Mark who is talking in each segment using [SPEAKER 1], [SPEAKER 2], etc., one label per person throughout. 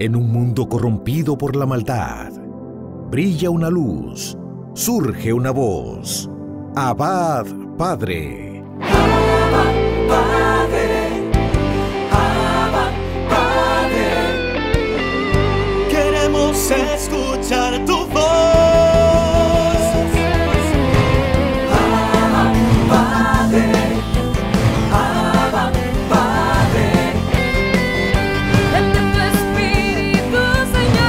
[SPEAKER 1] En un mundo corrompido por la maldad, brilla una luz, surge una voz. Abad Padre.
[SPEAKER 2] Abba, Padre. Abba, Padre. Queremos escuchar tu voz. Abba, Padre. Abba, Padre.
[SPEAKER 3] Vente tu Espíritu, Señor.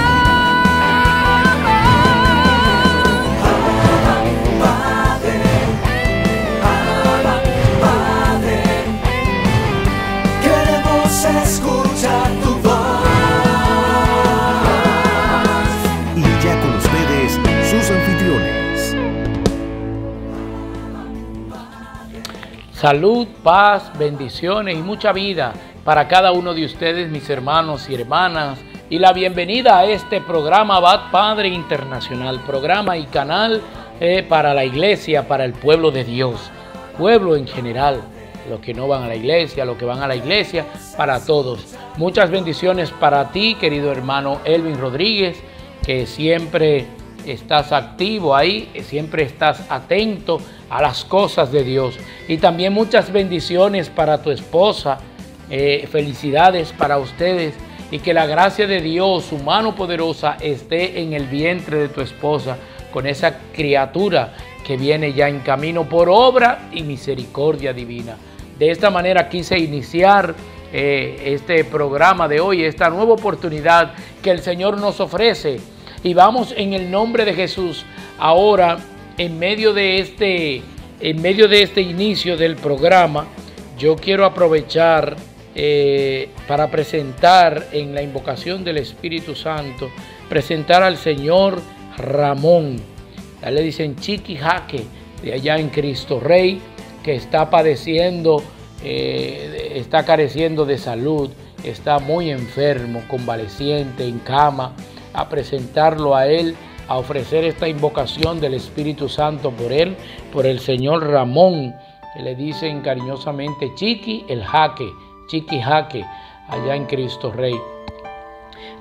[SPEAKER 2] Abba, Padre. Abba, Padre. Queremos escuchar tu voz.
[SPEAKER 1] Y ya con ustedes, sus anfitriones.
[SPEAKER 4] Salud, paz, bendiciones y mucha vida para cada uno de ustedes, mis hermanos y hermanas, y la bienvenida a este programa Abad Padre Internacional, programa y canal para la iglesia, para el pueblo de Dios, pueblo en general, los que no van a la iglesia, los que van a la iglesia, para todos. Muchas bendiciones para ti, querido hermano Elvin Rodríguez, que siempre estás activo ahí, siempre estás atento a las cosas de Dios. Y también muchas bendiciones para tu esposa, felicidades para ustedes, y que la gracia de Dios, su mano poderosa, esté en el vientre de tu esposa, con esa criatura que viene ya en camino por obra y misericordia divina. De esta manera quise iniciar este programa de hoy, esta nueva oportunidad que el Señor nos ofrece. Y vamos en el nombre de Jesús ahora, en medio de este inicio del programa. Yo quiero aprovechar para presentar en la invocación del Espíritu Santo, presentar al señor Ramón. Ya le dicen Chiqui Jaque, de allá en Cristo Rey, que está padeciendo, está careciendo de salud, está muy enfermo, convaleciente, en cama. A presentarlo a él, a ofrecer esta invocación del Espíritu Santo por él, por el señor Ramón, que le dicen cariñosamente Chiqui el Jaque, Chiqui Jaque, allá en Cristo Rey.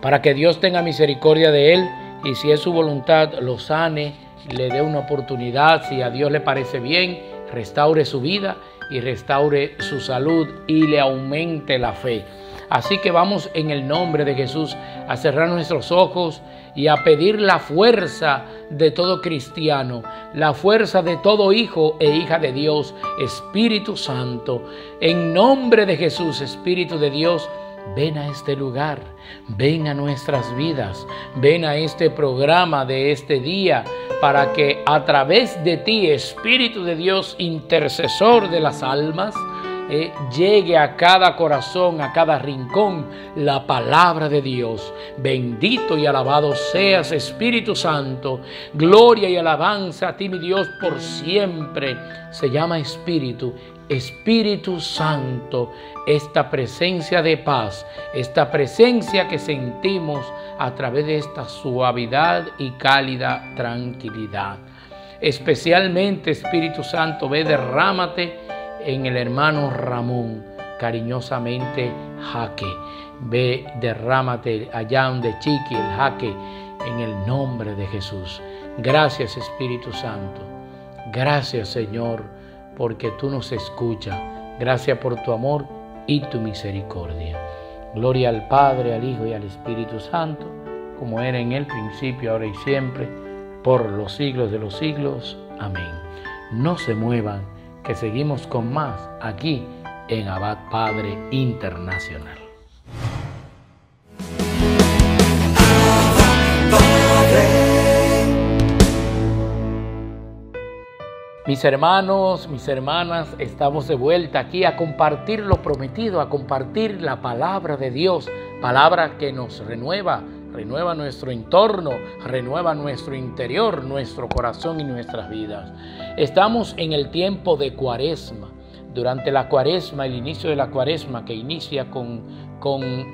[SPEAKER 4] Para que Dios tenga misericordia de él y si es su voluntad lo sane, le dé una oportunidad, si a Dios le parece bien, restaure su vida y restaure su salud y le aumente la fe. Así que vamos en el nombre de Jesús a cerrar nuestros ojos y a pedir la fuerza de todo cristiano, la fuerza de todo hijo e hija de Dios, Espíritu Santo. En nombre de Jesús, Espíritu de Dios, ven a este lugar, ven a nuestras vidas, ven a este programa de este día, para que a través de ti, Espíritu de Dios, intercesor de las almas, llegue a cada corazón, a cada rincón, la palabra de Dios. Bendito y alabado seas, Espíritu Santo. Gloria y alabanza a ti, mi Dios, por siempre. Se llama Espíritu, Espíritu Santo. Esta presencia de paz, esta presencia que sentimos a través de esta suavidad y cálida tranquilidad. Especialmente, Espíritu Santo, ve, derrámate en el hermano Ramón, cariñosamente Jaque. Ve, derrámate allá donde Chiqui el Jaque, en el nombre de Jesús. Gracias, Espíritu Santo. Gracias, Señor, porque tú nos escuchas. Gracias por tu amor y tu misericordia. Gloria al Padre, al Hijo y al Espíritu Santo, como era en el principio, ahora y siempre, por los siglos de los siglos. Amén. No se muevan, que seguimos con más aquí en Abad Padre Internacional. Mis hermanos, mis hermanas, estamos de vuelta aquí a compartir lo prometido, a compartir la palabra de Dios, palabra que nos renueva, renueva nuestro entorno, renueva nuestro interior, nuestro corazón y nuestras vidas. Estamos en el tiempo de Cuaresma. Durante la Cuaresma, el inicio de la Cuaresma, que inicia con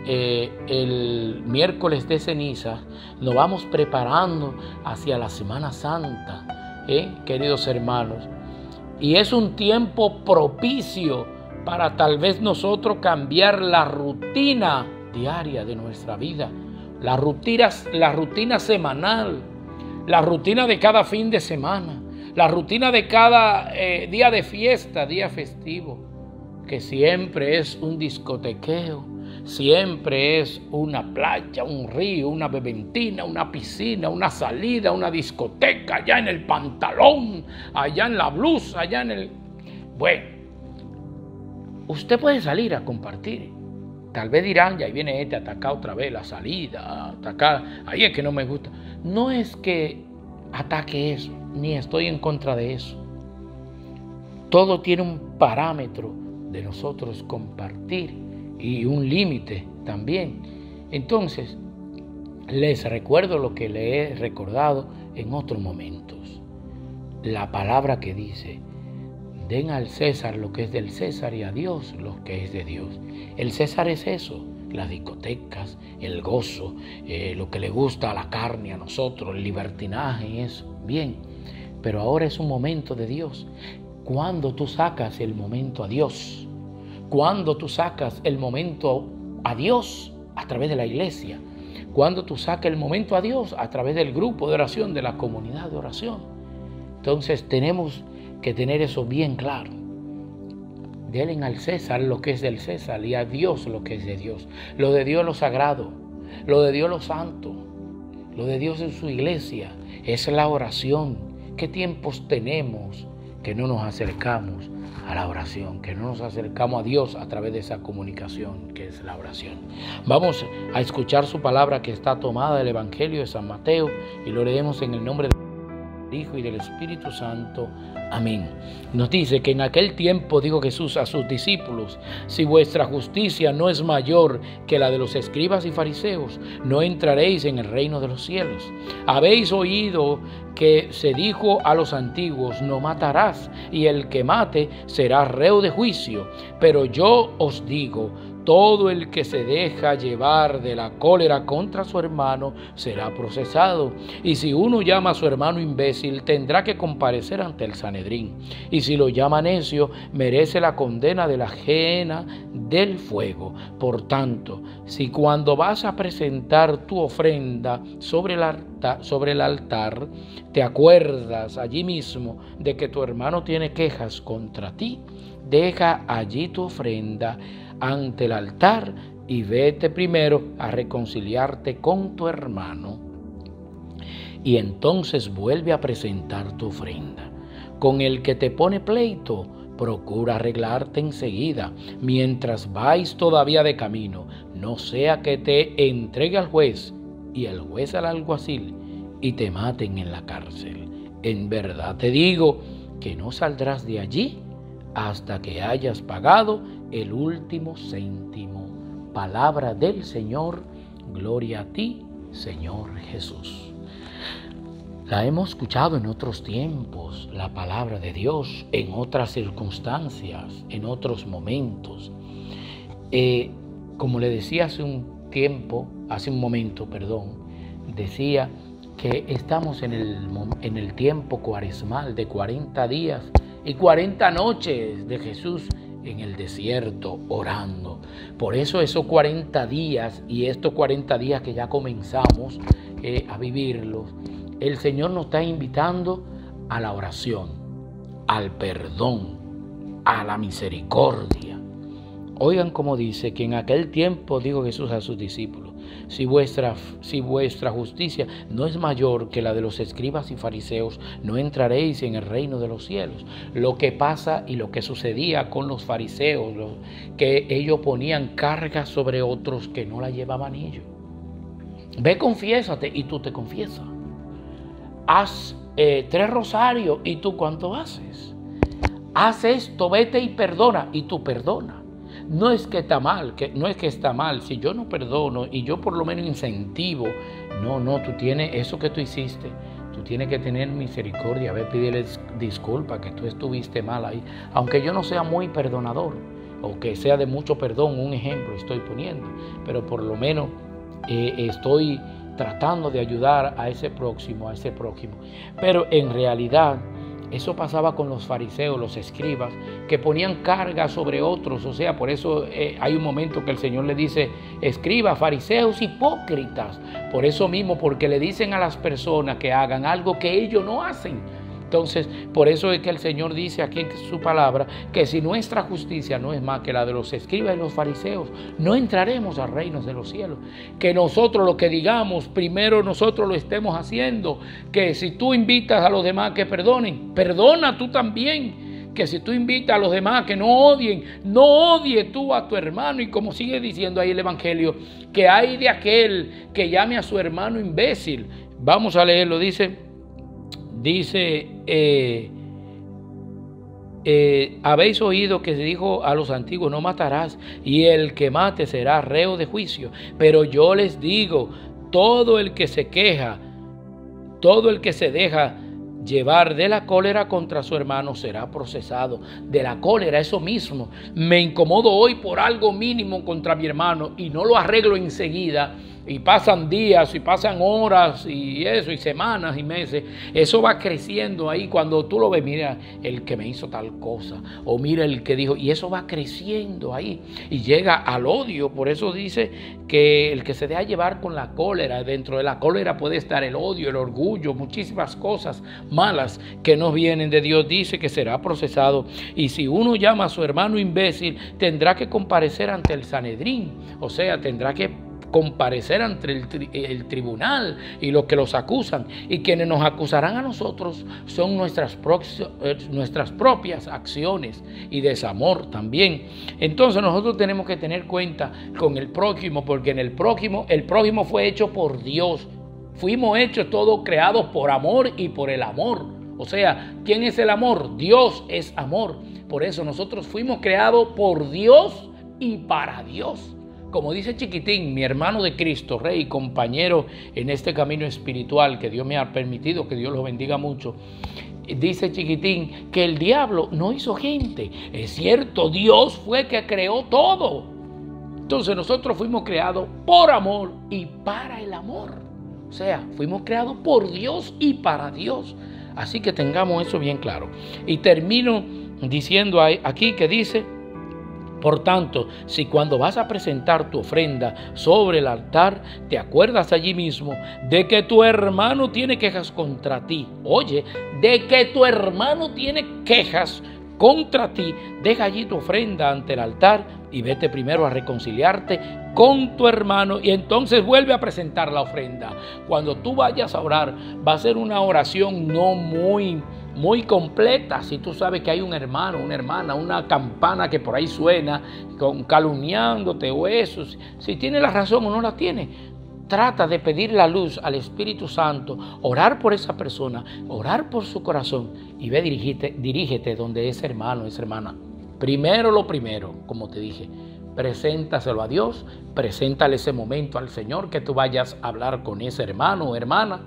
[SPEAKER 4] el miércoles de ceniza, nos vamos preparando hacia la Semana Santa, queridos hermanos. Y es un tiempo propicio para tal vez nosotros cambiar la rutina diaria de nuestra vida. la rutina semanal, la rutina de cada fin de semana, la rutina de cada día de fiesta, día festivo, que siempre es un discotequeo, siempre es una playa, un río, una beventina, una piscina, una salida, una discoteca, allá en el pantalón, allá en la blusa, allá en el... Bueno, usted puede salir a compartir. Tal vez dirán, ya ahí viene este a atacar otra vez la salida, atacar, ahí es que no me gusta. No es que ataque eso, ni estoy en contra de eso. Todo tiene un parámetro de nosotros compartir y un límite también. Entonces, les recuerdo lo que le he recordado en otros momentos. La palabra que dice: den al César lo que es del César y a Dios lo que es de Dios. El César es eso, las discotecas, el gozo, lo que le gusta a la carne, a nosotros, el libertinaje y eso. Bien, pero ahora es un momento de Dios. Cuando tú sacas el momento a Dios, cuando tú sacas el momento a Dios a través de la iglesia, cuando tú sacas el momento a Dios a través del grupo de oración, de la comunidad de oración. Entonces tenemos que tener eso bien claro. Denle al César lo que es del César y a Dios lo que es de Dios. Lo de Dios es lo sagrado, lo de Dios es lo santo, lo de Dios en su iglesia es la oración. ¿Qué tiempos tenemos que no nos acercamos a la oración, que no nos acercamos a Dios a través de esa comunicación que es la oración? Vamos a escuchar su palabra que está tomada del Evangelio de San Mateo y lo leemos en el nombre del Hijo y del Espíritu Santo. Amén. Nos dice que en aquel tiempo dijo Jesús a sus discípulos: si vuestra justicia no es mayor que la de los escribas y fariseos, no entraréis en el reino de los cielos. Habéis oído que se dijo a los antiguos: no matarás, y el que mate será reo de juicio. Pero yo os digo, todo el que se deja llevar de la cólera contra su hermano será procesado. Y si uno llama a su hermano imbécil, tendrá que comparecer ante el Sanedrín. Y si lo llama necio, merece la condena de la gehenna del fuego. Por tanto, si cuando vas a presentar tu ofrenda sobre el altar, te acuerdas allí mismo de que tu hermano tiene quejas contra ti, deja allí tu ofrenda ante el altar y vete primero a reconciliarte con tu hermano, y entonces vuelve a presentar tu ofrenda. Con el que te pone pleito, procura arreglarte enseguida, mientras vais todavía de camino, no sea que te entregue al juez y el juez al alguacil y te maten en la cárcel. En verdad te digo que no saldrás de allí hasta que hayas pagado el último céntimo. Palabra del Señor. Gloria a ti, Señor Jesús. La hemos escuchado en otros tiempos, la palabra de Dios, en otras circunstancias, en otros momentos. Como le decía hace un momento, decía que estamos en el tiempo cuaresmal de 40 días y 40 noches de Jesús en el desierto orando. Por eso esos 40 días y estos 40 días que ya comenzamos a vivirlos, el Señor nos está invitando a la oración, al perdón, a la misericordia. Oigan cómo dice que en aquel tiempo dijo Jesús a sus discípulos: si vuestra justicia no es mayor que la de los escribas y fariseos, no entraréis en el reino de los cielos. Lo que pasa y lo que sucedía con los fariseos, que ellos ponían cargas sobre otros que no la llevaban ellos. Ve, confiésate, y tú te confiesas. Haz 3 rosarios, y tú ¿cuánto haces? Haz esto, vete y perdona, y tú perdona. No es que está mal, si yo no perdono y yo por lo menos incentivo, no, tú tienes eso que tú hiciste, tú tienes que tener misericordia, pídele disculpa que tú estuviste mal ahí, aunque yo no sea muy perdonador o que sea de mucho perdón, un ejemplo estoy poniendo, pero por lo menos estoy tratando de ayudar a ese próximo, Pero en realidad Eso pasaba con los fariseos, los escribas, que ponían carga sobre otros. O sea, por eso hay un momento que el Señor le dice, escribas, fariseos, hipócritas. Por eso mismo, porque le dicen a las personas que hagan algo que ellos no hacen. Entonces, por eso es que el Señor dice aquí en su palabra que si nuestra justicia no es más que la de los escribas y los fariseos, no entraremos al reino de los cielos. Que nosotros lo que digamos, primero nosotros lo estemos haciendo. Que si tú invitas a los demás que perdonen, perdona tú también. Que si tú invitas a los demás que no odien, no odie tú a tu hermano. Y como sigue diciendo ahí el Evangelio, que hay de aquel que llame a su hermano imbécil. Vamos a leerlo, dice... habéis oído que se dijo a los antiguos, no matarás, y el que mate será reo de juicio. Pero yo les digo, todo el que se queja, todo el que se deja llevar de la cólera contra su hermano será procesado. De la cólera, eso mismo. Me incomodo hoy por algo mínimo contra mi hermano y no lo arreglo enseguida. Y pasan días y pasan horas y eso, y semanas y meses. Eso va creciendo ahí cuando tú lo ves. Mira el que me hizo tal cosa, o mira el que dijo, y eso va creciendo ahí y llega al odio. Por eso dice que el que se deja llevar con la cólera, dentro de la cólera puede estar el odio, el orgullo, muchísimas cosas malas que no vienen de Dios. Dice que será procesado. Y si uno llama a su hermano imbécil, tendrá que comparecer ante el Sanedrín. O sea, tendrá que comparecer ante el tribunal y los que los acusan, y quienes nos acusarán a nosotros son nuestras propias acciones y desamor también. Entonces nosotros tenemos que tener cuenta con el prójimo, porque en el prójimo fue hecho por Dios. Fuimos hechos todos creados por amor y por el amor. O sea, ¿quién es el amor? Dios es amor. Por eso nosotros fuimos creados por Dios y para Dios. Como dice Chiquitín, mi hermano de Cristo, Rey y compañero en este camino espiritual que Dios me ha permitido, que Dios lo bendiga mucho. Dice Chiquitín que el diablo no hizo gente. Es cierto, Dios fue que creó todo. Entonces nosotros fuimos creados por amor y para el amor. O sea, fuimos creados por Dios y para Dios. Así que tengamos eso bien claro. Y termino diciendo aquí que dice: por tanto, si cuando vas a presentar tu ofrenda sobre el altar, te acuerdas allí mismo de que tu hermano tiene quejas contra ti. Oye, de que tu hermano tiene quejas contra ti, deja allí tu ofrenda ante el altar y vete primero a reconciliarte con tu hermano y entonces vuelve a presentar la ofrenda. Cuando tú vayas a orar, va a ser una oración no muy completa. Si tú sabes que hay un hermano, una hermana, una campana que por ahí suena calumniándote o eso, si tiene la razón o no la tiene, trata de pedir la luz al Espíritu Santo, orar por esa persona, orar por su corazón y ve, dirígete donde ese hermano, esa hermana. Primero lo primero, como te dije, preséntaselo a Dios, preséntale ese momento al Señor que tú vayas a hablar con ese hermano o hermana.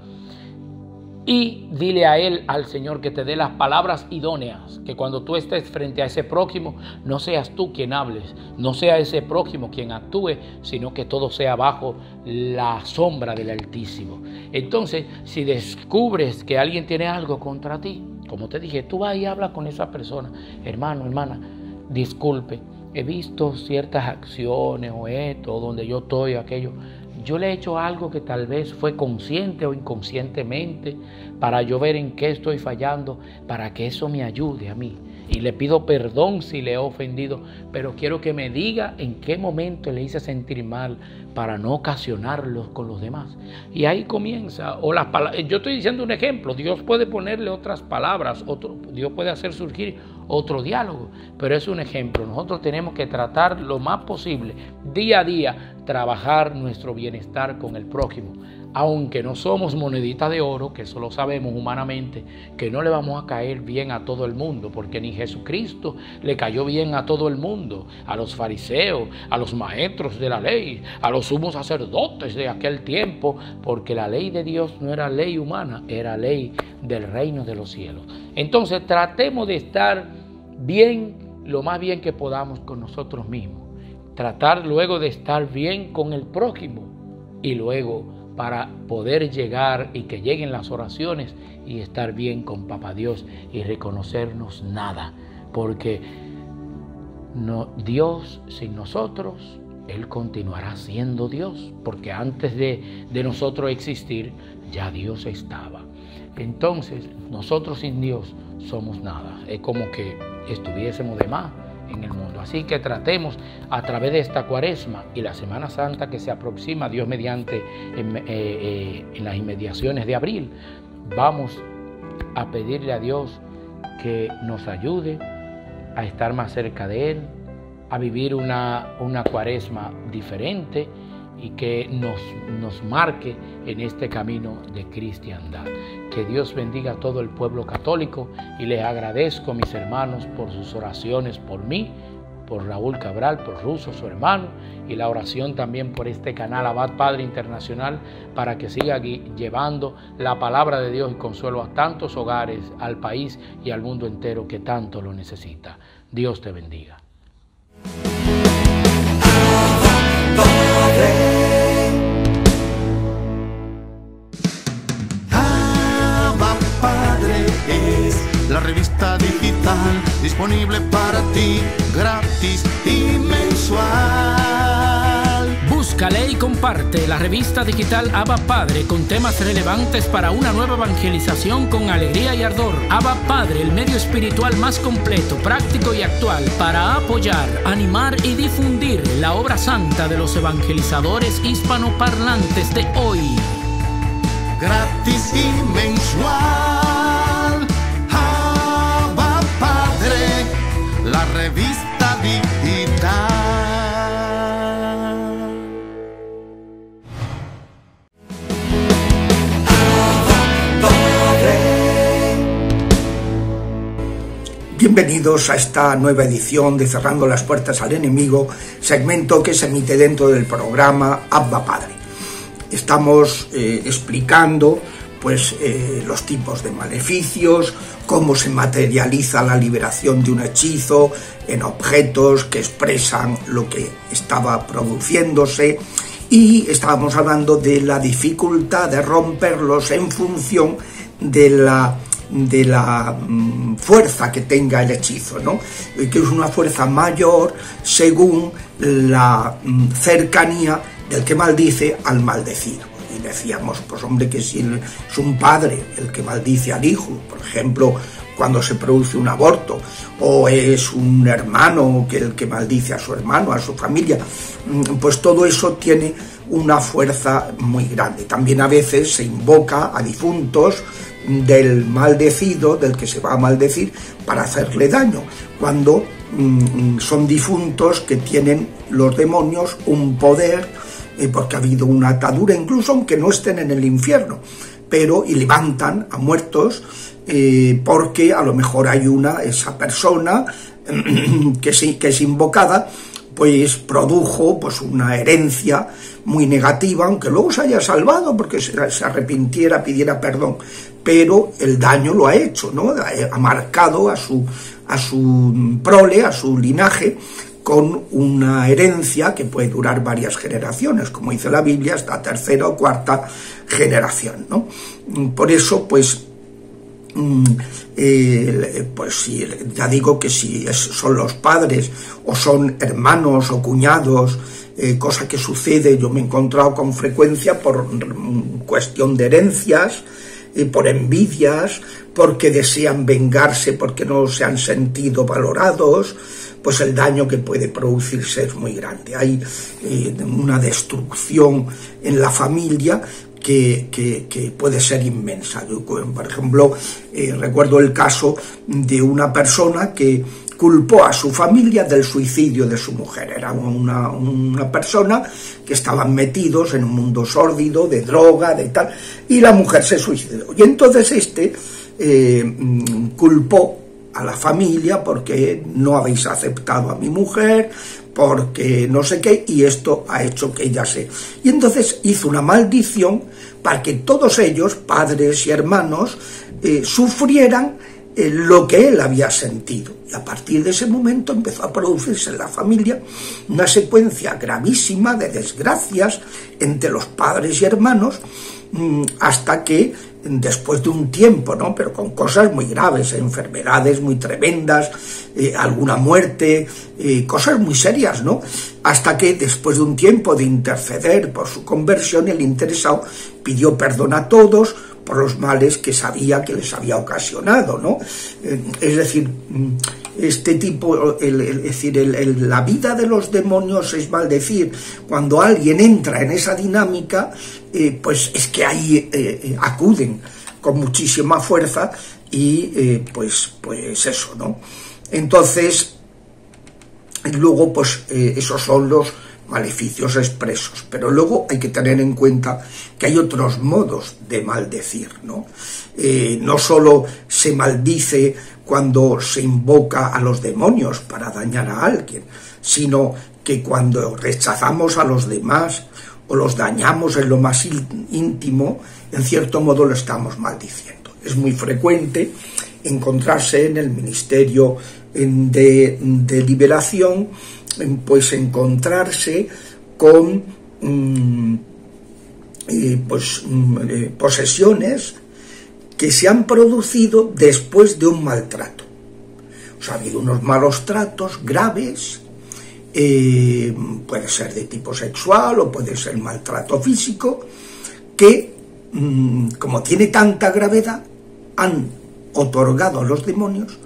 [SPEAKER 4] Y dile a él, al Señor, que te dé las palabras idóneas, que cuando tú estés frente a ese prójimo, no seas tú quien hables, no sea ese prójimo quien actúe, sino que todo sea bajo la sombra del Altísimo. Entonces, si descubres que alguien tiene algo contra ti, como te dije, tú vas y hablas con esa persona. Hermano, hermana, disculpe, he visto ciertas acciones o esto, donde yo estoy, aquello. Yo le he hecho algo que tal vez fue consciente o inconscientemente, para yo ver en qué estoy fallando, para que eso me ayude a mí. Y le pido perdón si le he ofendido, pero quiero que me diga en qué momento le hice sentir mal para no ocasionarlos con los demás. Y ahí comienza, o las palabras. Yo estoy diciendo un ejemplo, Dios puede ponerle otras palabras, Dios puede hacer surgir otro diálogo, pero es un ejemplo. Nosotros tenemos que tratar lo más posible, día a día, trabajar nuestro bienestar con el prójimo. Aunque no somos moneditas de oro, que eso lo sabemos humanamente, que no le vamos a caer bien a todo el mundo, porque ni Jesucristo le cayó bien a todo el mundo, a los fariseos, a los maestros de la ley, a los sumos sacerdotes de aquel tiempo, porque la ley de Dios no era ley humana, era ley del reino de los cielos. Entonces tratemos de estar bien, lo más bien que podamos con nosotros mismos, tratar luego de estar bien con el prójimo y luego para poder llegar y que lleguen las oraciones y estar bien con Papá Dios y reconocernos nada, porque Dios sin nosotros, Él continuará siendo Dios, porque antes de nosotros existir, ya Dios estaba. Entonces, nosotros sin Dios somos nada. Es como que estuviésemos de más en el mundo. Así que tratemos a través de esta Cuaresma y la Semana Santa que se aproxima, Dios mediante, en las inmediaciones de abril, vamos a pedirle a Dios que nos ayude a estar más cerca de Él, a vivir una Cuaresma diferente y que nos marque en este camino de cristiandad. Que Dios bendiga a todo el pueblo católico y les agradezco, mis hermanos, por sus oraciones por mí, por Raúl Cabral, por Russo, su hermano, y la oración también por este canal Abad Padre Internacional para que siga llevando la palabra de Dios y consuelo a tantos hogares, al país y al mundo entero que tanto lo necesita. Dios te bendiga.
[SPEAKER 5] Abba Padre es la revista digital disponible para ti, gratis y mensual.
[SPEAKER 4] Búscale y comparte la revista digital Abba Padre con temas relevantes para una nueva evangelización con alegría y ardor. Abba Padre, el medio espiritual más completo, práctico y actual para apoyar, animar y difundir la obra santa de los evangelizadores hispanoparlantes de hoy.
[SPEAKER 5] Gratis y mensual. Abba Padre, la revista digital.
[SPEAKER 6] Bienvenidos a esta nueva edición de Cerrando las Puertas al Enemigo, segmento que se emite dentro del programa Abba Padre. Estamos explicando los tipos de maleficios, cómo se materializa la liberación de un hechizo en objetos que expresan lo que estaba produciéndose, y estábamos hablando de la dificultad de romperlos en función de la fuerza que tenga el hechizo, ¿no? Que es una fuerza mayor según la cercanía del que maldice al maldecido. Y decíamos, pues hombre, que si es un padre el que maldice al hijo, por ejemplo, cuando se produce un aborto, o es un hermano el que maldice a su hermano, a su familia, pues todo eso tiene una fuerza muy grande. También a veces se invoca a difuntos del maldecido, del que se va a maldecir, para hacerle daño, cuando son difuntos que tienen los demonios un poder, porque ha habido una atadura, incluso aunque no estén en el infierno, y levantan a muertos, porque a lo mejor hay esa persona que es invocada, pues produjo una herencia muy negativa, aunque luego se haya salvado porque se arrepintiera, pidiera perdón, pero el daño lo ha hecho, ¿no? Ha marcado a su prole, a su linaje, con una herencia que puede durar varias generaciones, como dice la Biblia, hasta tercera o cuarta generación, ¿no? Por eso, ya digo que si son los padres o son hermanos o cuñados, cosa que sucede, yo me he encontrado con frecuencia por cuestión de herencias, por envidias, porque desean vengarse porque no se han sentido valorados, pues el daño que puede producirse es muy grande. Hay una destrucción en la familia que puede ser inmensa. Yo, por ejemplo, recuerdo el caso de una persona que culpó a su familia del suicidio de su mujer. Era una persona que estaban metidos en un mundo sórdido, de droga, de tal, y la mujer se suicidó. Y entonces culpó a la familia porque no habéis aceptado a mi mujer, porque no sé qué, y esto ha hecho que ella se... Y entonces hizo una maldición para que todos ellos, padres y hermanos, sufrieran lo que él había sentido. Y a partir de ese momento empezó a producirse en la familia una secuencia gravísima de desgracias entre los padres y hermanos, hasta que después de un tiempo, ¿no?, pero con cosas muy graves, enfermedades muy tremendas, alguna muerte, cosas muy serias, ¿no?, hasta que después de un tiempo de interceder por su conversión, el interesado pidió perdón a todos por los males que sabía que les había ocasionado, ¿no? Es decir, este tipo, la vida de los demonios es maldecir. Cuando alguien entra en esa dinámica, pues es que ahí acuden con muchísima fuerza y pues eso, ¿no? Entonces, luego pues esos son los maleficios expresos, pero luego hay que tener en cuenta que hay otros modos de maldecir, ¿no? No solo se maldice cuando se invoca a los demonios para dañar a alguien, sino que cuando rechazamos a los demás o los dañamos en lo más íntimo, en cierto modo lo estamos maldiciendo. Es muy frecuente encontrarse en el ministerio de liberación, pues encontrarse con posesiones que se han producido después de un maltrato. O sea, ha habido unos malos tratos graves, puede ser de tipo sexual o puede ser maltrato físico, que como tiene tanta gravedad, han otorgado a los demonios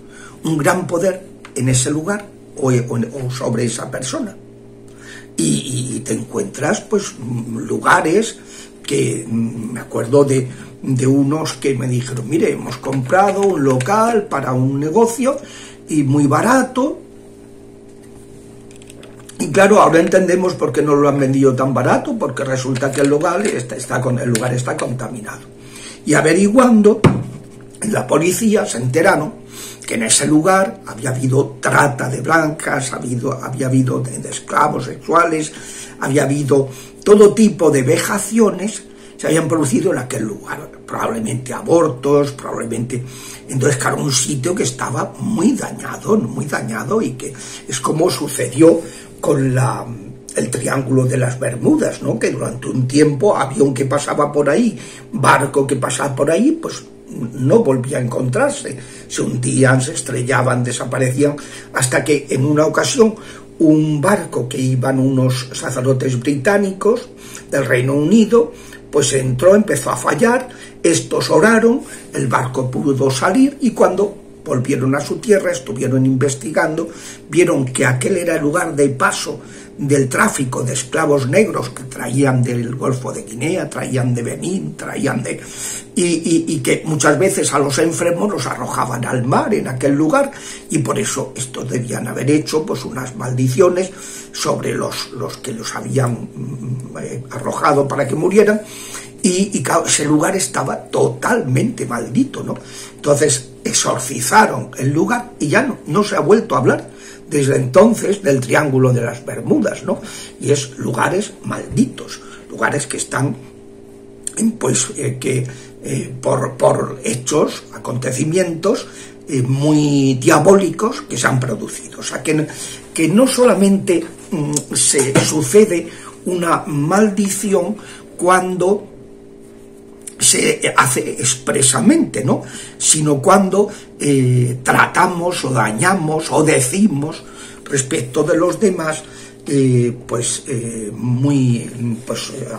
[SPEAKER 6] un gran poder en ese lugar o sobre esa persona, y te encuentras pues lugares que me acuerdo de unos que me dijeron: mire, hemos comprado un local para un negocio y muy barato, y claro, ahora entendemos por qué no lo han vendido tan barato, porque resulta que el lugar está contaminado. Y averiguando, en la policía se enteraron que en ese lugar había habido trata de blancas, había habido de esclavos sexuales, había habido todo tipo de vejaciones, se habían producido en aquel lugar, probablemente abortos, probablemente. Entonces, claro, un sitio que estaba muy dañado, y que es como sucedió con el Triángulo de las Bermudas, ¿no?, que durante un tiempo avión que pasaba por ahí, barco que pasaba por ahí, pues no volvía a encontrarse, se hundían, se estrellaban, desaparecían, hasta que en una ocasión un barco que iban unos sacerdotes británicos del Reino Unido, pues empezó a fallar, estos oraron, el barco pudo salir, y cuando volvieron a su tierra, estuvieron investigando, vieron que aquel era el lugar de paso del tráfico de esclavos negros que traían del Golfo de Guinea, traían de Benín, y que muchas veces a los enfermos los arrojaban al mar en aquel lugar, y por eso estos debían haber hecho pues unas maldiciones sobre los que los habían arrojado para que murieran, y claro, ese lugar estaba totalmente maldito, ¿no? Entonces exorcizaron el lugar y ya no se ha vuelto a hablar desde entonces del Triángulo de las Bermudas, ¿no? Y es lugares malditos, lugares que están, pues, por hechos, acontecimientos muy diabólicos que se han producido. O sea, que no solamente se sucede una maldición cuando se hace expresamente, ¿no?, sino cuando tratamos o dañamos o decimos respecto de los demás,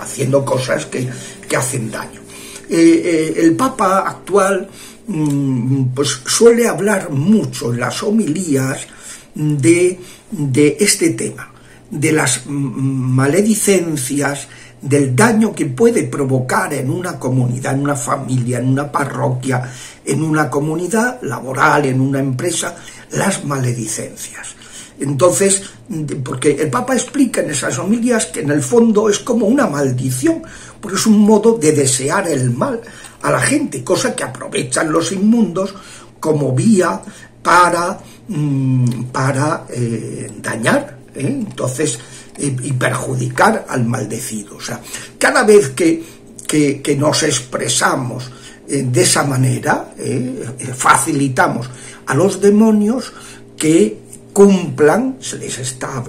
[SPEAKER 6] haciendo cosas que hacen daño. El Papa actual pues suele hablar mucho en las homilías de este tema, de las maledicencias, del daño que puede provocar en una comunidad, en una familia, en una parroquia, en una comunidad laboral, en una empresa, las maledicencias. Entonces, porque el Papa explica en esas homilías que en el fondo es como una maldición, porque es un modo de desear el mal a la gente, cosa que aprovechan los inmundos como vía para dañar, entonces, y perjudicar al maldecido. O sea, cada vez que nos expresamos de esa manera facilitamos a los demonios que cumplan, se les está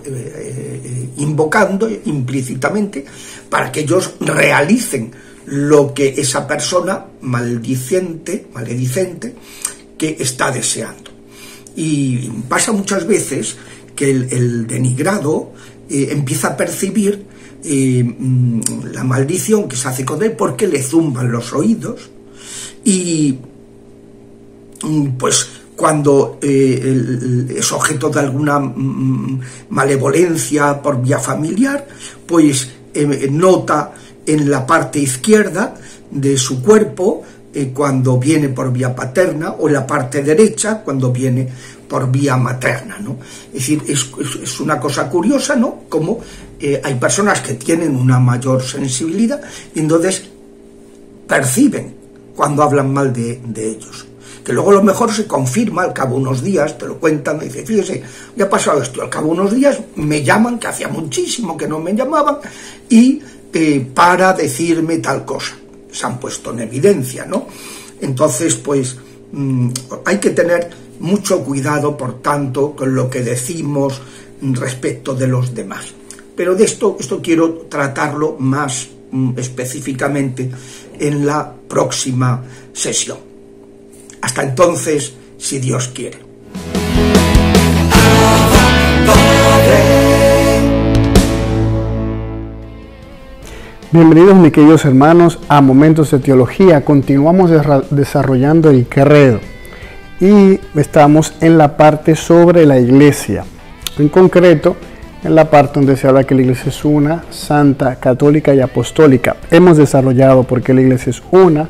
[SPEAKER 6] invocando implícitamente para que ellos realicen lo que esa persona maledicente, que está deseando. Y pasa muchas veces que el denigrado empieza a percibir la maldición que se hace con él porque le zumban los oídos, y pues cuando es objeto de alguna malevolencia por vía familiar, pues nota en la parte izquierda de su cuerpo cuando viene por vía paterna, o en la parte derecha cuando viene por vía materna, ¿no? Es decir, es una cosa curiosa, ¿no? Como hay personas que tienen una mayor sensibilidad y entonces perciben cuando hablan mal de ellos. Que luego a lo mejor se confirma al cabo de unos días, te lo cuentan, y dice, fíjese, ya ha pasado esto, al cabo de unos días me llaman, que hacía muchísimo que no me llamaban, y para decirme tal cosa. Se han puesto en evidencia, ¿no? Entonces, pues, hay que tener mucho cuidado, por tanto, con lo que decimos respecto de los demás. Pero de esto quiero tratarlo más específicamente en la próxima sesión. Hasta entonces, si Dios quiere.
[SPEAKER 7] Bienvenidos, mis queridos hermanos, a Momentos de Teología. Continuamos desarrollando el credo y estamos en la parte sobre la iglesia. En concreto, en la parte donde se habla que la iglesia es una, santa, católica y apostólica. Hemos desarrollado por qué la iglesia es una,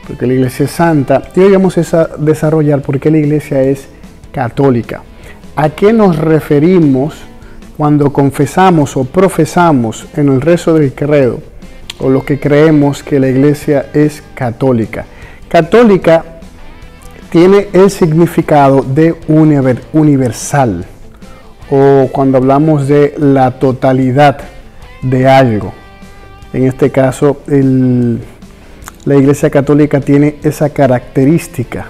[SPEAKER 7] por qué la iglesia es santa, y hoy vamos a desarrollar por qué la iglesia es católica. ¿A qué nos referimos cuando confesamos o profesamos en el rezo del credo, o lo que creemos que la iglesia es católica? Católica tiene el significado de universal, o cuando hablamos de la totalidad de algo. En este caso, la iglesia católica tiene esa característica,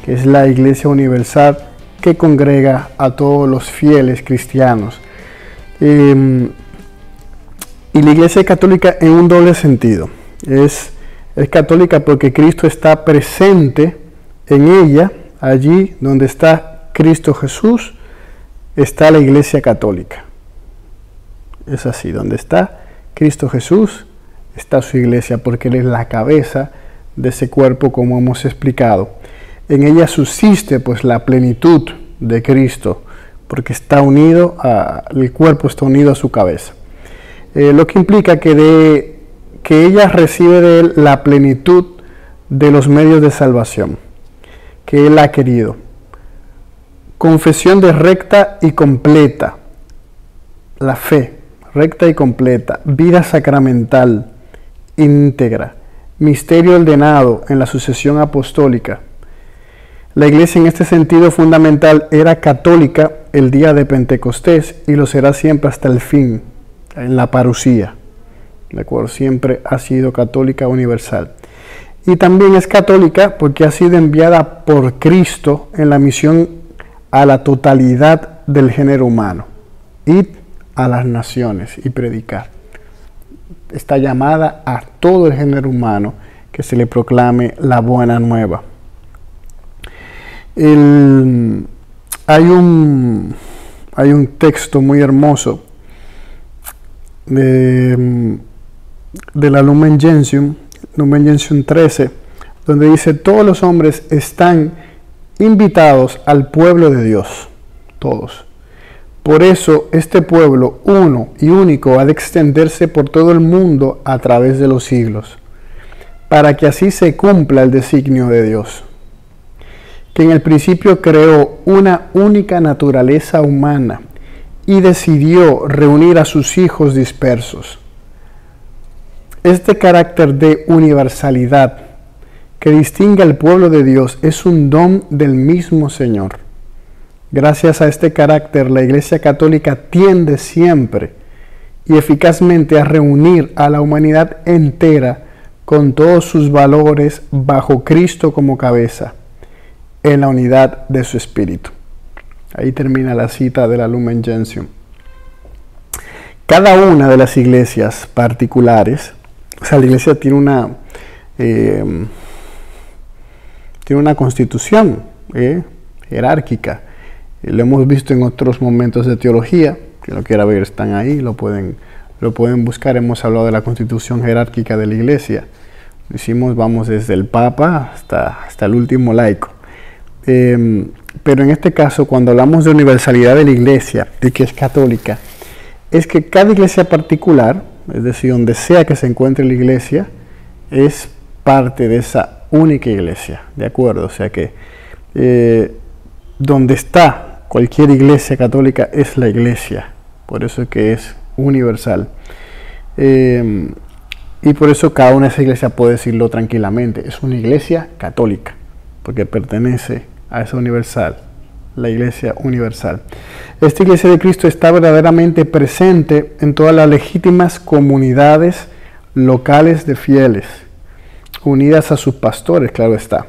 [SPEAKER 7] que es la iglesia universal que congrega a todos los fieles cristianos. Y la iglesia católica en un doble sentido. Es católica porque Cristo está presente en ella. Allí donde está Cristo Jesús, está la iglesia católica. Es así, donde está Cristo Jesús, está su iglesia, porque Él es la cabeza de ese cuerpo, como hemos explicado. En ella subsiste pues la plenitud de Cristo, porque está unido el cuerpo está unido a su cabeza. Lo que implica que ella recibe de Él la plenitud de los medios de salvación que Él ha querido. Confesión de recta y completa, la fe recta y completa, vida sacramental íntegra, misterio ordenado en la sucesión apostólica. La iglesia en este sentido fundamental era católica el día de Pentecostés y lo será siempre hasta el fin, en la parusía. ¿De acuerdo? Siempre ha sido católica universal. Y también es católica porque ha sido enviada por Cristo en la misión a la totalidad del género humano. Id a las naciones y predicar. Está llamada a todo el género humano que se le proclame la buena nueva. Hay un texto muy hermoso de la Lumen Gentium 13, donde dice: todos los hombres están invitados al pueblo de Dios, todos. Por eso este pueblo uno y único ha de extenderse por todo el mundo a través de los siglos, para que así se cumpla el designio de Dios, que en el principio creó una única naturaleza humana y decidió reunir a sus hijos dispersos. Este carácter de universalidad que distingue al pueblo de Dios es un don del mismo Señor. Gracias a este carácter, la Iglesia Católica tiende siempre y eficazmente a reunir a la humanidad entera con todos sus valores bajo Cristo como cabeza, en la unidad de su espíritu. Ahí termina la cita de la Lumen Gentium. Cada una de las iglesias particulares, o sea, la iglesia tiene una constitución jerárquica. Lo hemos visto en otros momentos de teología. Quien lo quiera ver están ahí, lo pueden buscar. Hemos hablado de la constitución jerárquica de la iglesia. Vamos desde el Papa hasta el último laico. Pero en este caso, cuando hablamos de universalidad de la iglesia y que es católica, es que cada iglesia particular, es decir, donde sea que se encuentre la iglesia, es parte de esa única iglesia, ¿de acuerdo? O sea que donde está cualquier iglesia católica es la iglesia, por eso es que es universal. Y por eso cada una de esas iglesias puede decirlo tranquilamente, es una iglesia católica, porque pertenece a esa universal, la iglesia universal. Esta iglesia de Cristo está verdaderamente presente en todas las legítimas comunidades locales de fieles, unidas a sus pastores, claro está.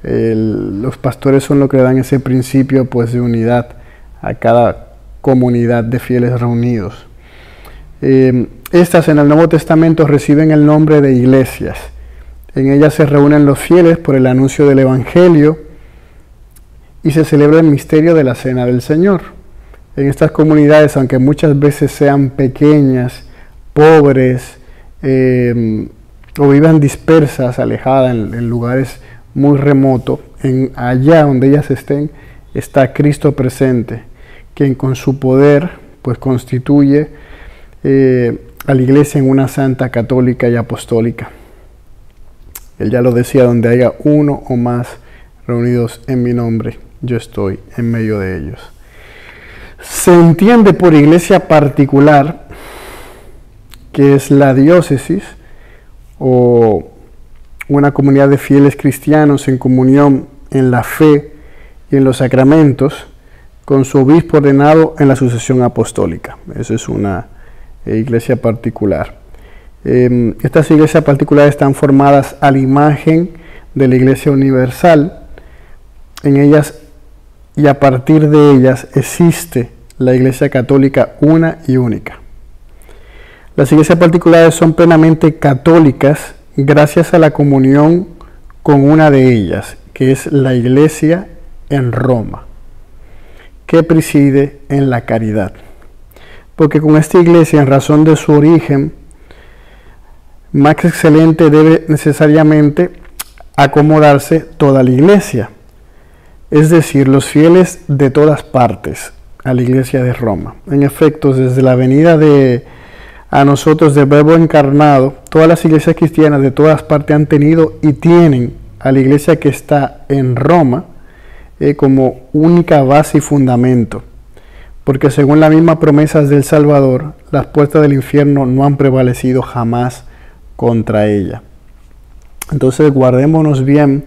[SPEAKER 7] Los pastores son los que dan ese principio pues de unidad a cada comunidad de fieles reunidos. Estas en el Nuevo Testamento reciben el nombre de iglesias. En ellas se reúnen los fieles por el anuncio del Evangelio y se celebra el misterio de la Cena del Señor. En estas comunidades, aunque muchas veces sean pequeñas, pobres, o vivan dispersas, alejadas en lugares muy remotos, allá donde ellas estén, está Cristo presente, quien con su poder pues constituye a la iglesia en una santa, católica y apostólica. Él ya lo decía, donde haya uno o más reunidos en mi nombre, yo estoy en medio de ellos. Se entiende por iglesia particular, que es la diócesis, o una comunidad de fieles cristianos en comunión en la fe y en los sacramentos, con su obispo ordenado en la sucesión apostólica. Eso es una iglesia particular. Estas iglesias particulares están formadas a la imagen de la iglesia universal. En ellas y a partir de ellas existe la iglesia católica una y única. Las iglesias particulares son plenamente católicas gracias a la comunión con una de ellas, que es la iglesia en Roma, que preside en la caridad. Porque con esta iglesia, en razón de su origen más excelente, debe necesariamente acomodarse toda la iglesia, es decir, los fieles de todas partes a la iglesia de Roma. En efecto, desde la venida a nosotros del Verbo encarnado, todas las iglesias cristianas de todas partes han tenido y tienen a la iglesia que está en Roma como única base y fundamento, porque según las mismas promesas del Salvador, las puertas del infierno no han prevalecido jamás contra ella. Entonces guardémonos bien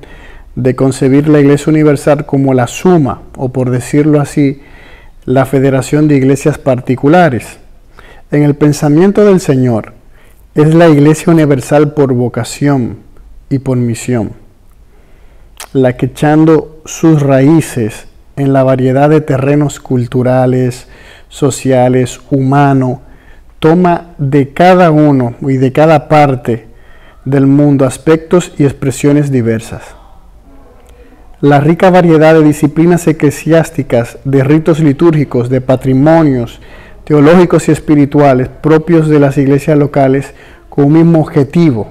[SPEAKER 7] de concebir la iglesia universal como la suma, o por decirlo así, la federación de iglesias particulares. En el pensamiento del Señor, es la iglesia universal por vocación y por misión, la que echando sus raíces en la variedad de terrenos culturales, sociales, humanos, toma de cada uno y de cada parte del mundo aspectos y expresiones diversas. La rica variedad de disciplinas eclesiásticas, de ritos litúrgicos, de patrimonios teológicos y espirituales propios de las iglesias locales con un mismo objetivo,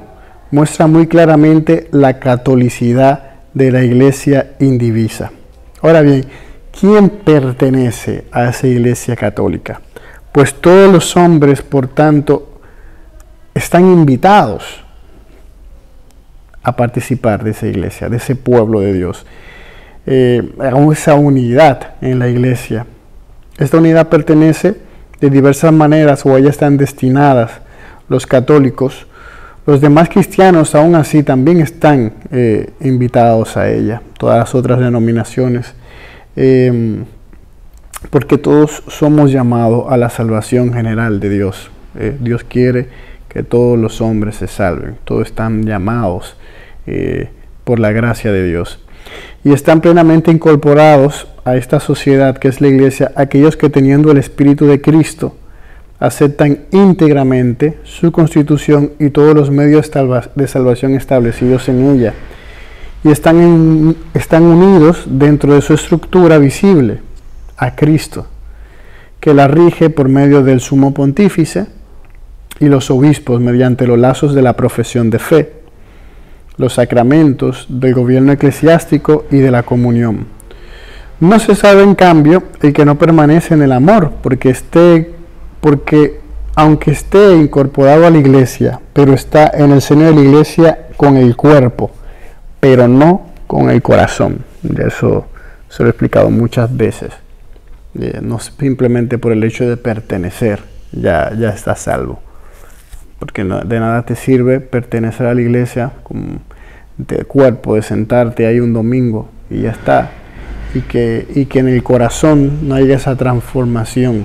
[SPEAKER 7] muestra muy claramente la catolicidad de la iglesia indivisa. Ahora bien, ¿quién pertenece a esa iglesia católica? Pues todos los hombres, por tanto, están invitados a participar de esa iglesia, de ese pueblo de Dios. Hagamos esa unidad en la iglesia. Esta unidad pertenece de diversas maneras, o ellas están destinadas los católicos. Los demás cristianos aún así también están invitados a ella, todas las otras denominaciones, porque todos somos llamados a la salvación general de Dios. Dios quiere que todos los hombres se salven. Todos están llamados por la gracia de Dios. Y están plenamente incorporados a esta sociedad que es la iglesia, aquellos que teniendo el Espíritu de Cristo, aceptan íntegramente su constitución y todos los medios de salvación establecidos en ella. Y están unidos dentro de su estructura visible a Cristo, que la rige por medio del sumo pontífice y los obispos mediante los lazos de la profesión de fe, los sacramentos del gobierno eclesiástico y de la comunión. No se sabe, en cambio, el que no permanece en el amor, porque aunque esté incorporado a la iglesia, pero está en el seno de la iglesia con el cuerpo, pero no con el corazón. De eso se lo he explicado muchas veces. No simplemente por el hecho de pertenecer, ya está salvo. Porque de nada te sirve pertenecer a la iglesia de cuerpo, de sentarte ahí un domingo y ya está. Y que en el corazón no haya esa transformación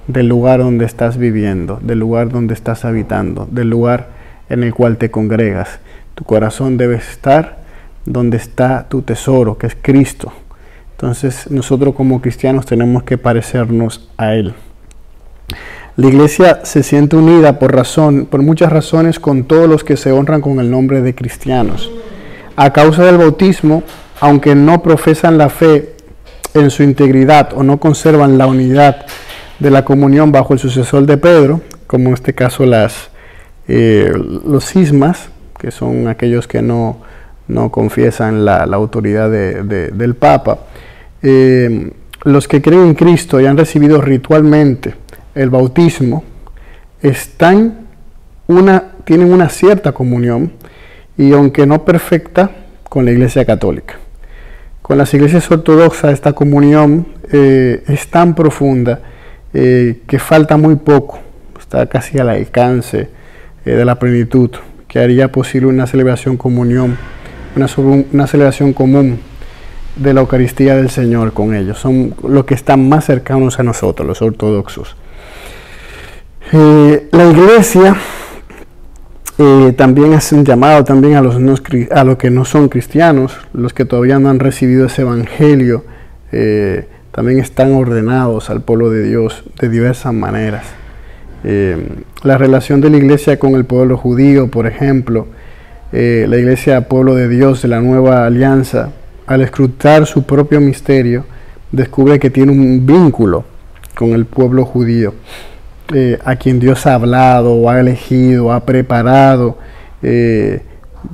[SPEAKER 7] del lugar donde estás viviendo, del lugar donde estás habitando, del lugar en el cual te congregas. Tu corazón debe estar donde está tu tesoro, que es Cristo. Entonces nosotros como cristianos tenemos que parecernos a Él. La iglesia se siente unida por muchas razones con todos los que se honran con el nombre de cristianos. A causa del bautismo, aunque no profesan la fe en su integridad o no conservan la unidad de la comunión bajo el sucesor de Pedro, como en este caso los cismas, que son aquellos que no confiesan la autoridad del Papa, los que creen en Cristo y han recibido ritualmente el bautismo, tienen una cierta comunión, y aunque no perfecta, con la Iglesia Católica. Con las iglesias ortodoxas esta comunión es tan profunda que falta muy poco, está casi al alcance de la plenitud, que haría posible una celebración común de la Eucaristía del Señor con ellos. Son los que están más cercanos a nosotros, los ortodoxos. La iglesia también hace un llamado también a los que no son cristianos, los que todavía no han recibido ese evangelio, también están ordenados al pueblo de Dios de diversas maneras. La relación de la iglesia con el pueblo judío, por ejemplo, la iglesia pueblo de Dios de la nueva alianza, al escrutar su propio misterio, descubre que tiene un vínculo con el pueblo judío, a quien Dios ha hablado, ha elegido, ha preparado.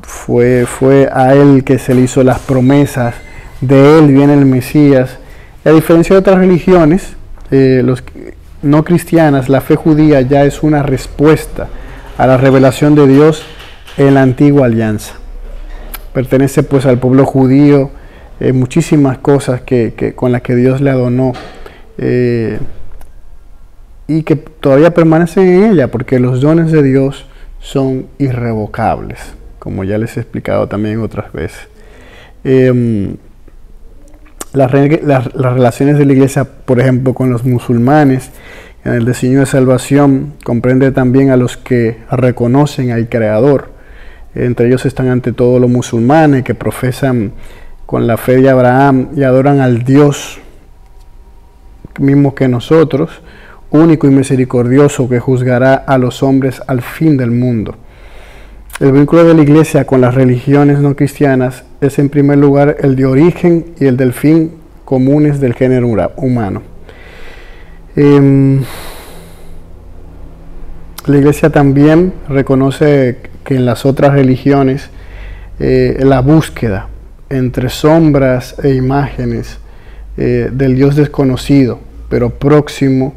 [SPEAKER 7] Fue a Él que se le hizo las promesas, de Él viene el Mesías. Y a diferencia de otras religiones no cristianas, la fe judía ya es una respuesta a la revelación de Dios en la antigua alianza. Pertenece pues al pueblo judío muchísimas cosas con las que Dios le adornó, y que todavía permanecen en ella, porque los dones de Dios son irrevocables, como ya les he explicado también otras veces. Las relaciones de la iglesia, por ejemplo, con los musulmanes, en el diseño de salvación, comprende también a los que reconocen al Creador. Entre ellos están ante todo los musulmanes que profesan con la fe de Abraham y adoran al Dios mismo que nosotros, único y misericordioso, que juzgará a los hombres al fin del mundo. El vínculo de la iglesia con las religiones no cristianas es en primer lugar el de origen y el del fin comunes del género humano. La iglesia también reconoce que en las otras religiones la búsqueda entre sombras e imágenes del Dios desconocido, pero próximo,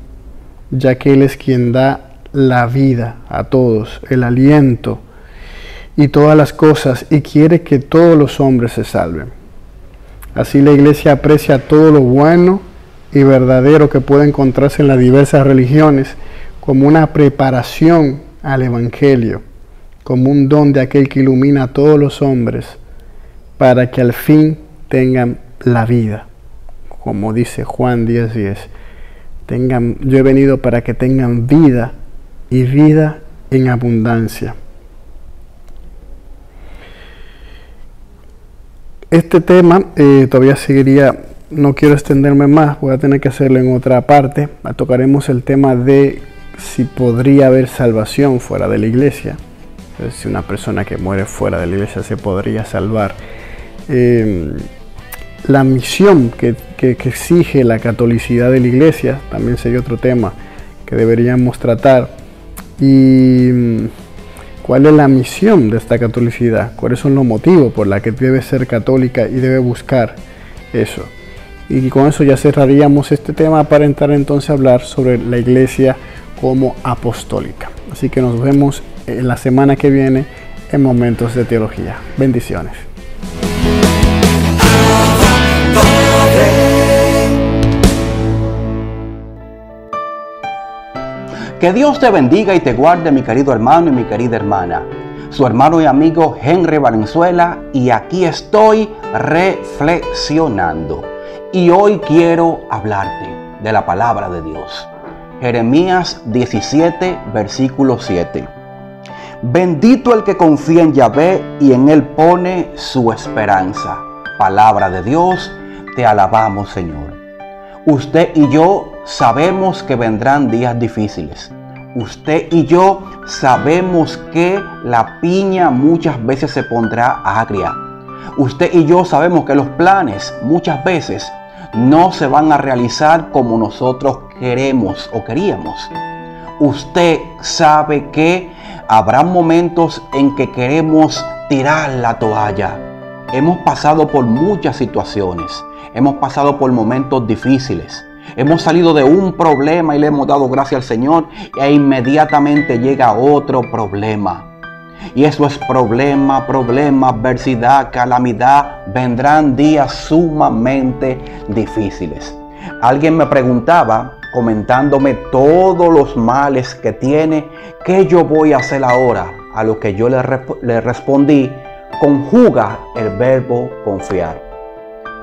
[SPEAKER 7] ya que Él es quien da la vida a todos, el aliento y todas las cosas, y quiere que todos los hombres se salven. Así la iglesia aprecia todo lo bueno y verdadero que puede encontrarse en las diversas religiones como una preparación al Evangelio, como un don de aquel que ilumina a todos los hombres para que al fin tengan la vida, como dice Juan 10:10. Yo he venido para que tengan vida y vida en abundancia. Este tema todavía seguiría, no quiero extenderme más, voy a tener que hacerlo en otra parte. Tocaremos el tema de si podría haber salvación fuera de la iglesia. Entonces, si una persona que muere fuera de la iglesia se podría salvar. La misión que exige la catolicidad de la iglesia también sería otro tema que deberíamos tratar. Y ¿cuál es la misión de esta catolicidad? ¿Cuáles son los motivos por los que debe ser católica y debe buscar eso? Y con eso ya cerraríamos este tema para entrar entonces a hablar sobre la iglesia como apostólica. Así que nos vemos en la semana que viene en Momentos de Teología. Bendiciones.
[SPEAKER 8] Que Dios te bendiga y te guarde, mi querido hermano y mi querida hermana. Su hermano y amigo Henry Valenzuela, y aquí estoy reflexionando. Y hoy quiero hablarte de la palabra de Dios. Jeremías 17, versículo 7. Bendito el que confía en Yahvé y en él pone su esperanza. Palabra de Dios, te alabamos, Señor. Usted y yo sabemos que vendrán días difíciles. Usted y yo sabemos que la piña muchas veces se pondrá agria. Usted y yo sabemos que los planes muchas veces no se van a realizar como nosotros queremos o queríamos. Usted sabe que habrá momentos en que queremos tirar la toalla. Hemos pasado por muchas situaciones. Hemos pasado por momentos difíciles. Hemos salido de un problema y le hemos dado gracias al Señor, e inmediatamente llega otro problema. Y eso es problema, adversidad, calamidad. Vendrán días sumamente difíciles. Alguien me preguntaba, comentándome todos los males que tiene, ¿qué yo voy a hacer ahora? A lo que yo le respondí, conjuga el verbo confiar.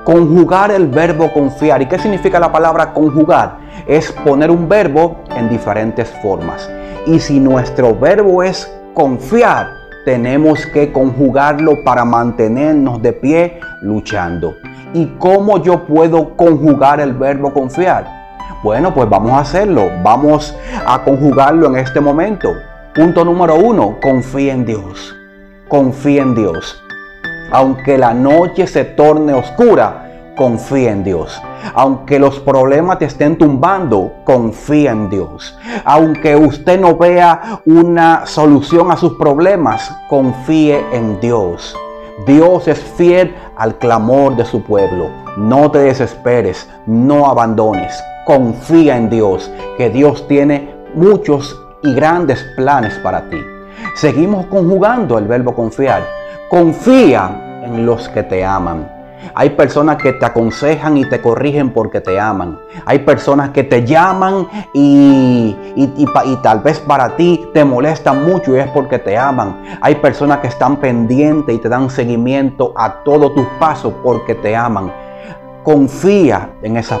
[SPEAKER 8] Conjugar el verbo confiar. ¿Y qué significa la palabra conjugar? Es poner un verbo en diferentes formas. Y si nuestro verbo es confiar, tenemos que conjugarlo para mantenernos de pie luchando. ¿Y cómo yo puedo conjugar el verbo confiar? Bueno, pues vamos a hacerlo. Vamos a conjugarlo en este momento. Punto número 1, confía en Dios. Confía en Dios. Aunque la noche se torne oscura, confía en Dios. Aunque los problemas te estén tumbando, confía en Dios. Aunque usted no vea una solución a sus problemas, confíe en Dios. Dios es fiel al clamor de su pueblo. No te desesperes, no abandones. Confía en Dios, que Dios tiene muchos y grandes planes para ti. Seguimos conjugando el verbo confiar. Confía en los que te aman. Hay personas que te aconsejan y te corrigen porque te aman. Hay personas que te llaman y tal vez para ti te molestan mucho y es porque te aman. Hay personas que están pendientes y te dan seguimiento a todos tus pasos porque te aman. Confía en esas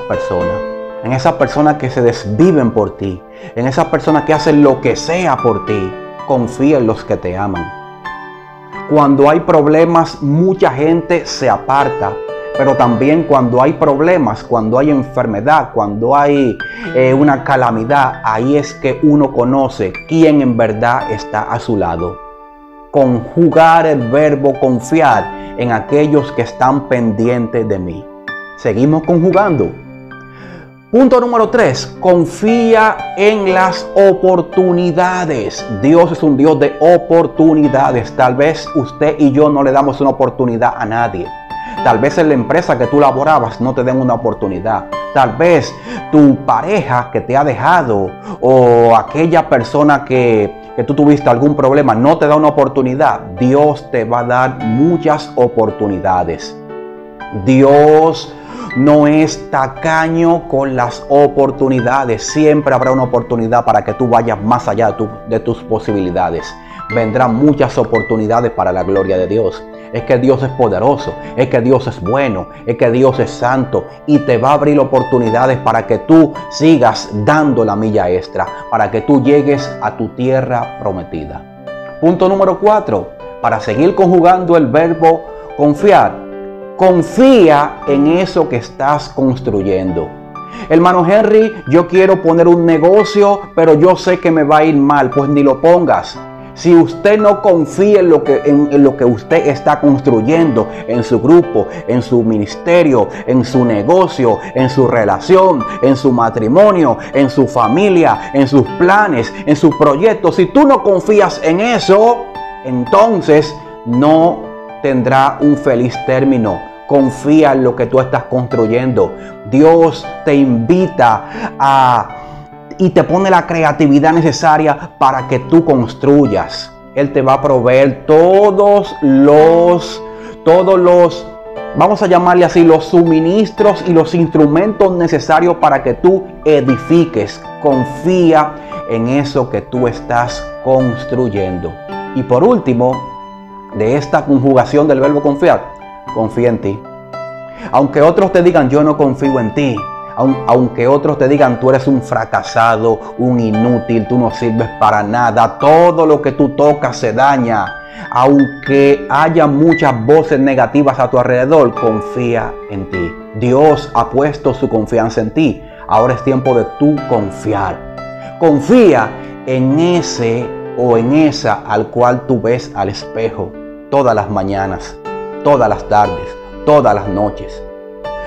[SPEAKER 8] personas que se desviven por ti, en esas personas que hacen lo que sea por ti. Confía en los que te aman. Cuando hay problemas, mucha gente se aparta. Pero también cuando hay problemas, cuando hay enfermedad, cuando hay una calamidad, ahí es que uno conoce quién en verdad está a su lado. Conjugar el verbo confiar en aquellos que están pendientes de mí. Seguimos conjugando. Punto número 3, confía en las oportunidades. Dios es un Dios de oportunidades. Tal vez usted y yo no le damos una oportunidad a nadie. Tal vez en la empresa que tú laborabas no te den una oportunidad. Tal vez tu pareja que te ha dejado o aquella persona que tú tuviste algún problema no te da una oportunidad. Dios te va a dar muchas oportunidades. Dios no es tacaño con las oportunidades. Siempre habrá una oportunidad para que tú vayas más allá de tus posibilidades. vendrán muchas oportunidades para la gloria de Dios. Es que Dios es poderoso, es que Dios es bueno, es que Dios es santo y te va a abrir oportunidades para que tú sigas dando la milla extra, para que tú llegues a tu tierra prometida. Punto número 4, para seguir conjugando el verbo confiar. Confía en eso que estás construyendo. Hermano Henry, yo quiero poner un negocio, pero yo sé que me va a ir mal. Pues ni lo pongas. Si usted no confía en lo que usted está construyendo, en su grupo, en su ministerio, en su negocio, en su relación, en su matrimonio, en su familia, en sus planes, en sus proyectos, si tú no confías en eso, entonces no tendrá un feliz término. Confía en lo que tú estás construyendo. Dios te invita y te pone la creatividad necesaria para que tú construyas. Él te va a proveer todos los, vamos a llamarle así, los suministros y los instrumentos necesarios para que tú edifiques. Confía en eso que tú estás construyendo. Y por último, de esta conjugación del verbo confiar, confía en ti. Aunque otros te digan, yo no confío en ti. Aunque otros te digan, tú eres un fracasado, un inútil, tú no sirves para nada, todo lo que tú tocas se daña. Aunque haya muchas voces negativas a tu alrededor, confía en ti. Dios ha puesto su confianza en ti. Ahora es tiempo de tú confiar. Confía en ese o en esa al cual tú ves al espejo todas las mañanas, todas las tardes, todas las noches.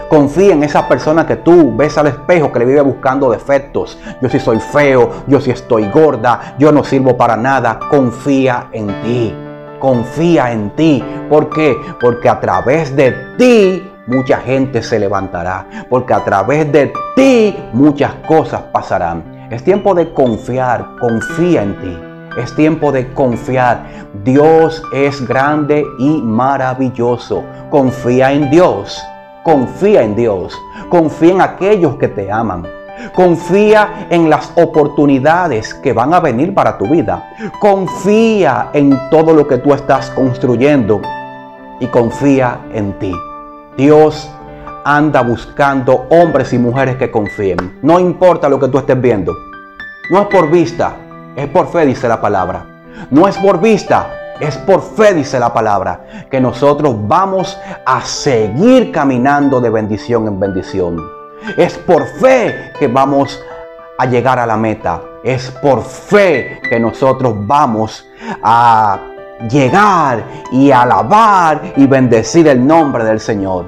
[SPEAKER 8] Confía en esa persona que tú ves al espejo que le vive buscando defectos. Yo sí soy feo, yo sí estoy gorda, yo no sirvo para nada. Confía en ti. Confía en ti. ¿Por qué? Porque a través de ti mucha gente se levantará. Porque a través de ti muchas cosas pasarán. Es tiempo de confiar. Confía en ti. Es tiempo de confiar. Dios es grande y maravilloso. Confía en Dios. Confía en Dios. Confía en aquellos que te aman. Confía en las oportunidades que van a venir para tu vida. Confía en todo lo que tú estás construyendo. Y confía en ti. Dios anda buscando hombres y mujeres que confíen. No importa lo que tú estés viendo. No es por vista, es por fe, dice la palabra. No es por vista, es por fe, dice la palabra, que nosotros vamos a seguir caminando de bendición en bendición. Es por fe que vamos a llegar a la meta. Es por fe que nosotros vamos a llegar y alabar y bendecir el nombre del Señor.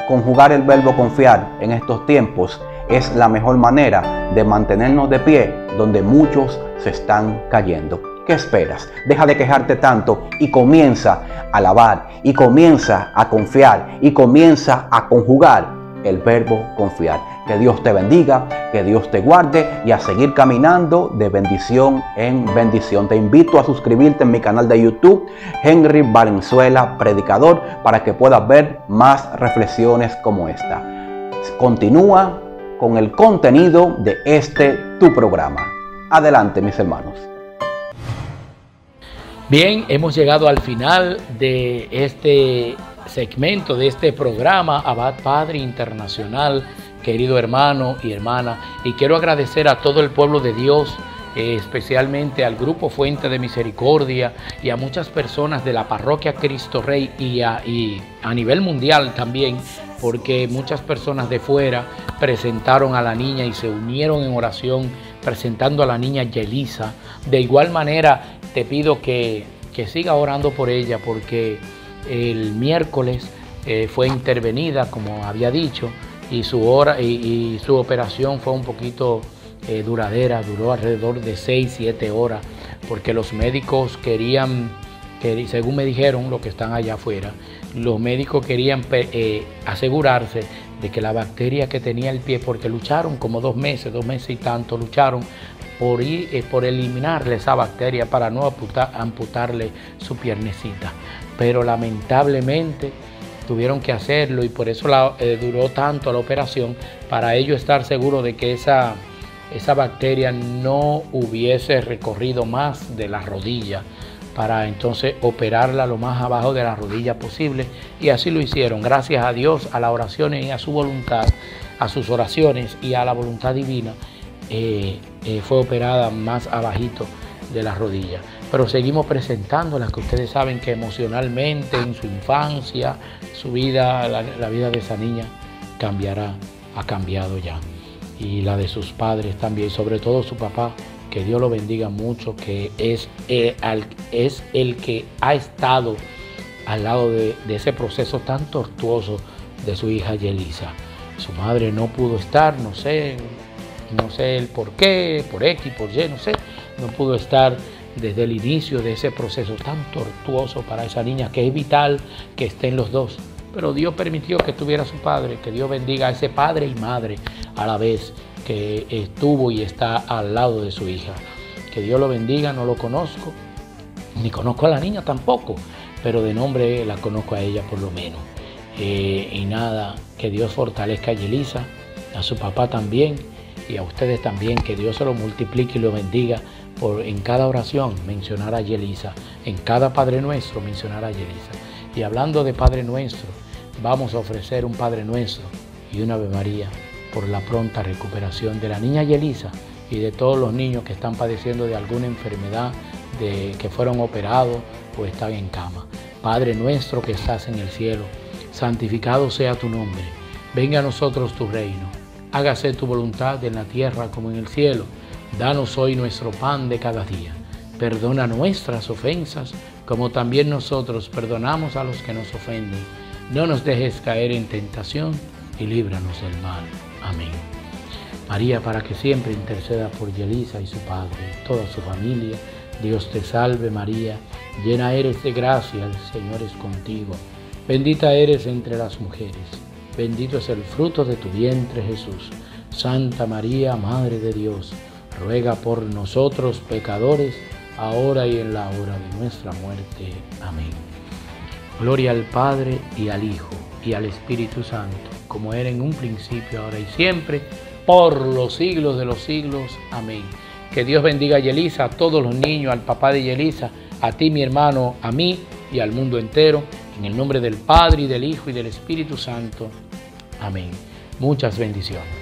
[SPEAKER 8] Conjugar el verbo confiar en estos tiempos es la mejor manera de mantenernos de pie donde muchos se están cayendo. ¿Qué esperas? Deja de quejarte tanto y comienza a alabar y comienza a confiar y comienza a conjugar el verbo confiar. Que Dios te bendiga, que Dios te guarde y a seguir caminando de bendición en bendición. Te invito a suscribirte en mi canal de YouTube, Henry Valenzuela Predicador, para que puedas ver más reflexiones como esta. Continúa con el contenido de tu programa. Adelante, mis hermanos.
[SPEAKER 4] Bien, hemos llegado al final de este segmento, de este programa Abad Padre Internacional, querido hermano y hermana. Y quiero agradecer a todo el pueblo de Dios, especialmente al Grupo Fuente de Misericordia y a muchas personas de la Parroquia Cristo Rey y a nivel mundial también, porque muchas personas de fuera presentaron a la niña y se unieron en oración presentando a la niña Yelisa. De igual manera te pido que siga orando por ella, porque el miércoles fue intervenida, como había dicho, y su operación fue un poquito duradera, duró alrededor de 6-7 horas, porque los médicos querían, según me dijeron los que están allá afuera, los médicos querían asegurarse de que la bacteria que tenía el pie, porque lucharon como 2 meses y tanto, lucharon por eliminarle esa bacteria para no amputarle su piernecita. Pero lamentablemente tuvieron que hacerlo y por eso duró tanto la operación, para ellos estar seguros de que esa bacteria no hubiese recorrido más de la rodilla para entonces operarla lo más abajo de la rodilla posible, y así lo hicieron. Gracias a Dios, a las oraciones y a su voluntad, a sus oraciones y a la voluntad divina, fue operada más abajito de la rodilla. Pero seguimos presentándola, que ustedes saben que emocionalmente en su infancia, su vida, la vida de esa niña cambiará, ha cambiado ya, y la de sus padres también, sobre todo su papá, que Dios lo bendiga mucho, que es el que ha estado al lado de ese proceso tan tortuoso de su hija Yelisa. Su madre no pudo estar, no sé el por qué, por X, por Y, no sé, no pudo estar desde el inicio de ese proceso tan tortuoso para esa niña, que es vital que estén los dos. Pero Dios permitió que estuviera su padre, que Dios bendiga a ese padre y madre a la vez, que estuvo y está al lado de su hija. Que Dios lo bendiga, no lo conozco, ni conozco a la niña tampoco, pero de nombre la conozco a ella por lo menos. Y nada, que Dios fortalezca a Yelisa, a su papá también, y a ustedes también, que Dios se lo multiplique y lo bendiga por en cada oración mencionar a Yelisa, en cada Padre Nuestro mencionar a Yelisa. Y hablando de Padre Nuestro, vamos a ofrecer un Padre Nuestro y una Ave María por la pronta recuperación de la niña Yelisa y de todos los niños que están padeciendo de alguna enfermedad, que fueron operados o están en cama. Padre nuestro que estás en el cielo, santificado sea tu nombre. Venga a nosotros tu reino. Hágase tu voluntad en la tierra como en el cielo. Danos hoy nuestro pan de cada día. Perdona nuestras ofensas, como también nosotros perdonamos a los que nos ofenden. No nos dejes caer en tentación y líbranos del mal. Amén. María, para que siempre interceda por Yelisa y su padre, toda su familia. Dios te salve María, llena eres de gracia, el Señor es contigo. Bendita eres entre las mujeres, bendito es el fruto de tu vientre Jesús. Santa María, Madre de Dios, ruega por nosotros pecadores, ahora y en la hora de nuestra muerte. Amén. Gloria al Padre y al Hijo y al Espíritu Santo, como era en un principio, ahora y siempre, por los siglos de los siglos. Amén. Que Dios bendiga a Yelisa, a todos los niños, al papá de Yelisa, a ti mi hermano, a mí y al mundo entero, en el nombre del Padre y del Hijo y del Espíritu Santo. Amén. Muchas bendiciones.